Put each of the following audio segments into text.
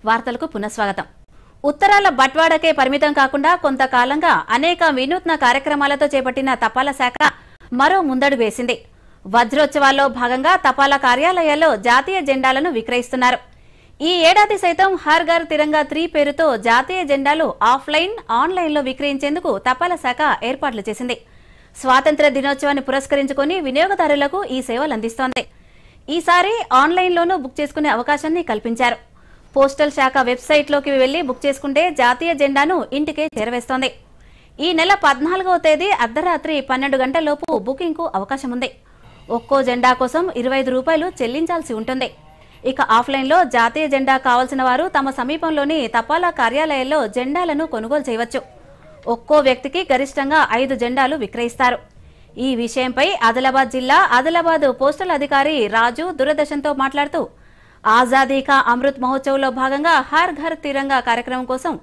వార్తలకు పునఃస్వాగతం. ఉత్తరాల బట్వాడకే పరిమితం కాకుండా కొంతకాలంగా అనేక వినూత్న కార్యక్రమాలతో చేపట్టిన తపాలా శాఖ మరో ముందడుగు వేసింది. వజ్రోత్సవాల్లో భాగంగా తపాలా కార్యాలయాల్లో జాతీయ జెండాలను విక్రయిస్తున్నారు. ఈ ఏడాది సైతం హర్ ఘర్ తిరంగా 3 పేరుతో జాతీయ జెండాలు ఆఫ్లైన్, ఆన్లైన్లో విక్రయించేందుకు తపాలా శాఖ ఏర్పాట్లు చేసింది. స్వాతంత్ర్య దినోత్సవాన్ని పురస్కరించుకుని వినియోగదారులకు ఈ సేవలు అందిస్తోంది. ఈసారి ఆన్లైన్లోనూ బుక్ చేసుకునే అవకాశాన్ని కల్పించారు. పోస్టల్ శాఖ వెబ్సైట్లోకి వెళ్లి బుక్ చేసుకుంటే జాతీయ జెండాను ఇంటికే చేరవేస్తోంది. ఈ నెల 14వ తేదీ అర్ధరాత్రి 12 గంటలలోపు బుకింగ్కు అవకాశం ఉంది. ఒక్కో జెండా కోసం 25 రూపాయలు చెల్లించాల్సి ఉంటుంది. ఇక ఆఫ్లైన్లో జాతీయ జెండా కావాల్సిన వారు తమ సమీపంలోని తపాలా కార్యాలయాల్లో జెండాలను కొనుగోలు చేయవచ్చు. ఒక్కో వ్యక్తికి గరిష్టంగా 5 జెండాలు విక్రయిస్తారు. ఈ విషయంపై ఆదిలాబాద్ జిల్లా ఆదిలాబాద్ పోస్టల్ అధికారి రాజు దూరదర్శన్తో మాట్లాడుతూ ఆజాదీ కా అమృత్ మహోత్సవ్లో భాగంగా హర్ ఘర్ తిరంగా కార్యక్రమం కోసం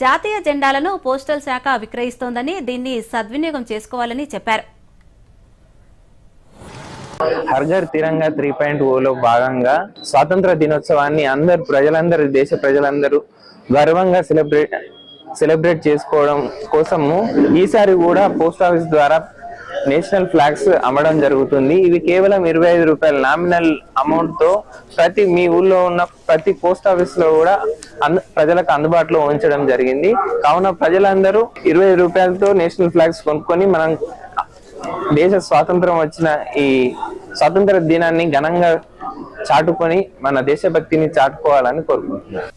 జాతీయ జెండాలను పోస్టల్ శాఖ విక్రయిస్తోందని, దీన్ని సద్వినియోగం చేసుకోవాలని చెప్పారు. హర్ ఘర్ తిరంగా 3.0లో భాగంగా స్వాతంత్ర దినోత్సవాన్ని ప్రజలందరూ దేశ ప్రజలందరూ గర్వంగా సెలబ్రేట్ చేసుకోవడం కోసము ఈసారి కూడా పోస్ట్ ఆఫీస్ ద్వారా నేషనల్ ఫ్లాగ్స్ అమ్మడం జరుగుతుంది. ఇవి కేవలం 25 రూపాయల నామినల్ అమౌంట్ తో మీ ఊళ్ళో ఉన్న ప్రతి పోస్ట్ ఆఫీస్ లో కూడా ప్రజలకు అందుబాటులో ఉంచడం జరిగింది. కావున ప్రజలందరూ 25 రూపాయలతో నేషనల్ ఫ్లాగ్స్ కొనుక్కొని మనం దేశ స్వాతంత్రం వచ్చిన ఈ స్వాతంత్ర దినాన్ని ఘనంగా చాటుకొని మన దేశభక్తిని చాటుకోవాలని కోరుకుంటున్నాను.